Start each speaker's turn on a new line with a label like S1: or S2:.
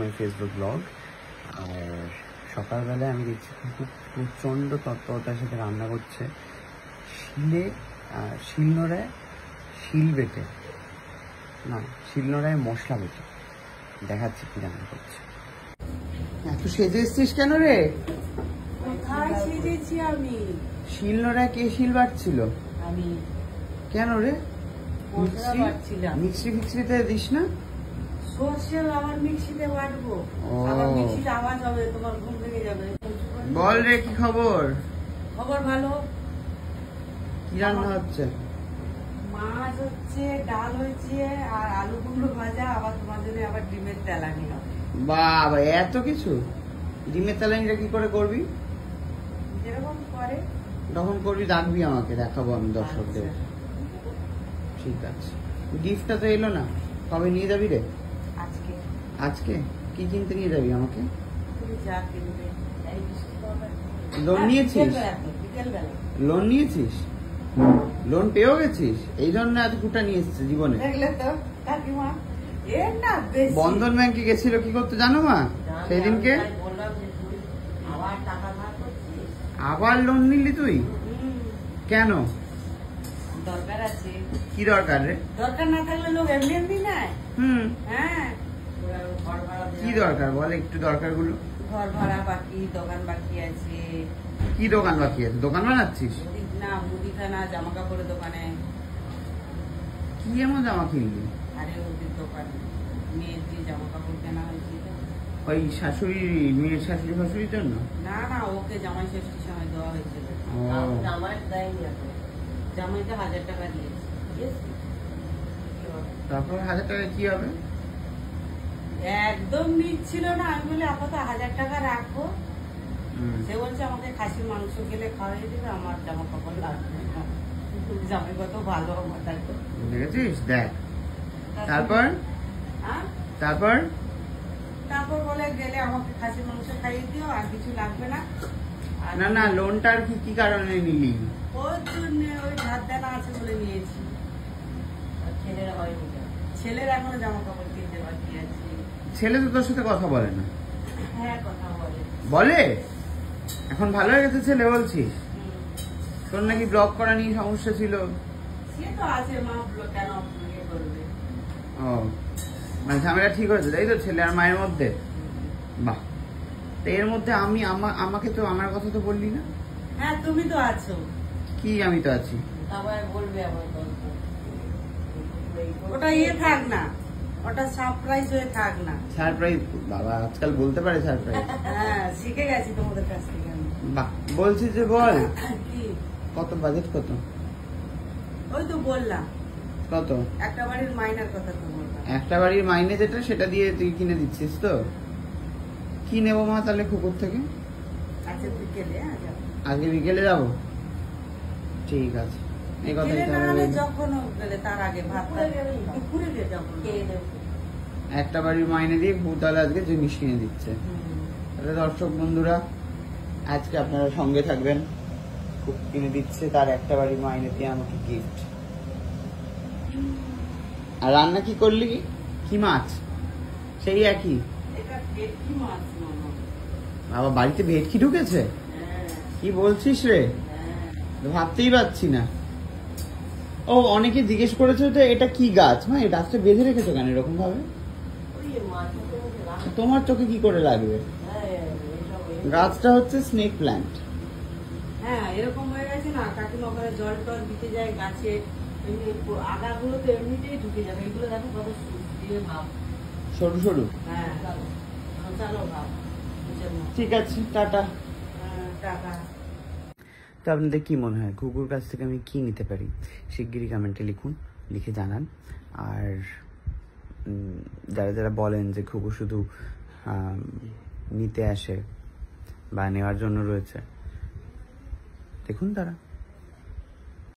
S1: My Facebook blog. আর সকালবেলায় আমি দেখছি খুব প্রচণ্ড তৎপরতার সাথে রান্না করছে শিলনোড়ায় শিলনোড়ায় মশলা বেটে। দেখাচ্ছি কি রান্না করছে। এত সেজে এসছিস কেন রে?
S2: কোথায় সেজেছি আমি?
S1: শিলনোড়ায় কে শিল বাটছিল?
S2: আমি।
S1: কেন রে?
S2: মিক্সি
S1: ফিক্সিতে দিস না?
S2: সর্ষে আবার মিক্সিতে বাটবো, আবার মিক্সিতে আওয়াজ হবে, তোমার ঘুম ভেঙে যাবে।
S1: বল রে, কি খবর?
S2: খবর ভালো।
S1: কি রান্না হচ্ছে?
S2: মাছ হচ্ছে, ডাল হয়েছে, আর আলু কুমড়ো ভাজা, আবার তোমার জন্য আবার ডিমের তেলানি হবে।
S1: বাবা, এত কিছু! ডিমের তেলানিটা কি করে করবি?
S2: যেরকম করে
S1: তখন করবি, ডাকবি আমাকে, দেখাবো আমি দর্শকদের। ঠিক আছে। গিফটটা তো এলো না, কবে নিয়ে যাবি রে?
S2: আজকে।
S1: আজকে কি কিনতে নিয়ে যাবি আমাকে?
S2: তুমি যা কিনবে।
S1: লোন নিয়েছিস? লোন নিয়েছিস? লোন পেয়েও গেছিস? এই জন্য এত কুটা নিয়ে এসছে জীবনে।
S2: দেখলে তো কাকিমা,
S1: বন্ধন ব্যাংকে গেছিল কি করতে জানো মা? সেদিনকে আবার লোন নিলি তুই? কেন?
S2: দরকার আছে।
S1: কি দরকার রে?
S2: দরকার না থাকলে লোক এমনি এমনি নেয়। হ্যাঁ,
S1: কি দরকার বল একটু। দরকার গুলো,
S2: ঘর ভাড়া বাকি, দোকান বাকি আছে।
S1: কি দোকান বাকি আছে? দোকান বানাচ্ছিস?
S2: না, মুদিখানা, জামা কাপড়ের দোকানে।
S1: কি এমন জামা কিনলি?
S2: আরে ওদের দোকানে মেয়ের যে জামা কাপড় কেনা হয়েছে।
S1: ওই শাশুড়ি, মেয়ের শাশুড়ি ফাশুড়ির জন্য?
S2: না না, ওকে জামাই ষষ্ঠীর সময় দেওয়া হয়েছিল। জামাই দেয়নি এখন। জামাইতে 1000 টাকা দিয়েছে।
S1: তারপর 1000 টাকা কি হবে?
S2: একদম নিচ্ছিল না। আমি বলি আপাতত 1000 টাকা রাখো। সে বলছে আমাকে খাসির মাংস খেলে খাওয়াই দেবে, আমার জামা কাপড় লাগবে না। জামাই কত ভালো আমার।
S1: দেখেছিস? দেখ। তারপর
S2: তারপর বলে গেলে আমাকে খাসির মাংস খাইয়ে দিও, আর কিছু লাগবে না।
S1: না না, লোনটার কি কারণে নিলি?
S2: ওর জন্য, ওই ধার দেনা আছে বলে নিয়েছি। ছেলের হয়নি, ছেলের এখনো জামা কাপড় কিনতে বাকি আছে।
S1: ছেলে তো তোর সাথে কথা বলে না?
S2: হ্যাঁ, কথা বলে।
S1: বলে? এখন ভালো হয়ে গেছে ছেলে বলছিস? তোর নাকি ব্লক করা নিয়ে সমস্যা ছিল?
S2: সে তো আছে, মা কেন করবে।
S1: ও, মানে ঝামেলা ঠিক হয়েছে তাই তো ছেলে আর মায়ের মধ্যে? বাহ। তো এর মধ্যে আমাকে তো আমার কথা তো বললি না?
S2: হ্যাঁ, তুমি তো আছো।
S1: কি আমি তো আছি?
S2: আবার বলবে আমার গল্প। ওটা থাক না, ওটা সারপ্রাইজ হয়ে থাক না।
S1: সারপ্রাইজ? বাবা আজকাল বলতে পারে সারপ্রাইজ?
S2: হ্যাঁ, শিখে গেছি তোমাদের কাছ থেকে।
S1: বাহ, বলছিস যে বল।
S2: কি?
S1: কত বাজেট? কত?
S2: ওই তো বললাম,
S1: কত?
S2: একটা বাড়ির মাইনার কথা তো বললাম।
S1: একটা বাড়ির মাইনে যেটা, সেটা দিয়ে তুই কিনে দিচ্ছিস তো? কি নেবো মা তাহলে কুকুর থেকে?
S2: আজকে বিকেলে
S1: আজকে বিকেলে যাবো? ঠিক আছে, এই কথাই তাহলে।
S2: যখন গেলে তার আগে
S1: একটা বাড়ির মাইনে দিয়ে ভূতালে আজকে জিনিস কিনে দিচ্ছে। তাহলে দর্শক বন্ধুরা, আজকে আপনারা সঙ্গে থাকবেন। খুব কিনে দিচ্ছে তার একটা বাড়ির মাইনে দিয়ে আমাকে গিফট। আর রান্না কি করলি? কি মাছ? সেই একই? বাবা, বাড়িতে ভেটকি ঢুকেছে? কি বলছিস রে? ভাবতেই পারছি না। ও, অনেকে জিজ্ঞেস করেছে তো এটা কি গাছ? মা, এই গাছটা বেঁধে রেখেছো কেন এরকম ভাবে? তোমার চোখে কি করে লাগবে? গাছটা হচ্ছে স্নেক প্ল্যান্ট।
S2: হ্যাঁ, এরকম হয়ে গেছে না। কাকিমা ওখানে জল টল দিতে যায় গাছে, আগাগুলো তো এমনিতেই ঢুকে যাবে। এগুলো দেখো কত ভাব,
S1: সরু সরু।
S2: হ্যাঁ, চলো ভাব।
S1: ঠিক আছে, টাটা।
S2: টাটা।
S1: তো আপনাদের কি মনে হয় ঘুঘুর কাছ থেকে আমি কি নিতে পারি? শিগগিরই কমেন্টে লিখুন, লিখে জানান। আর যারা যারা বলেন যে ঘুঘু শুধু নিতে আসে বা নেওয়ার জন্য রয়েছে, দেখুন তারা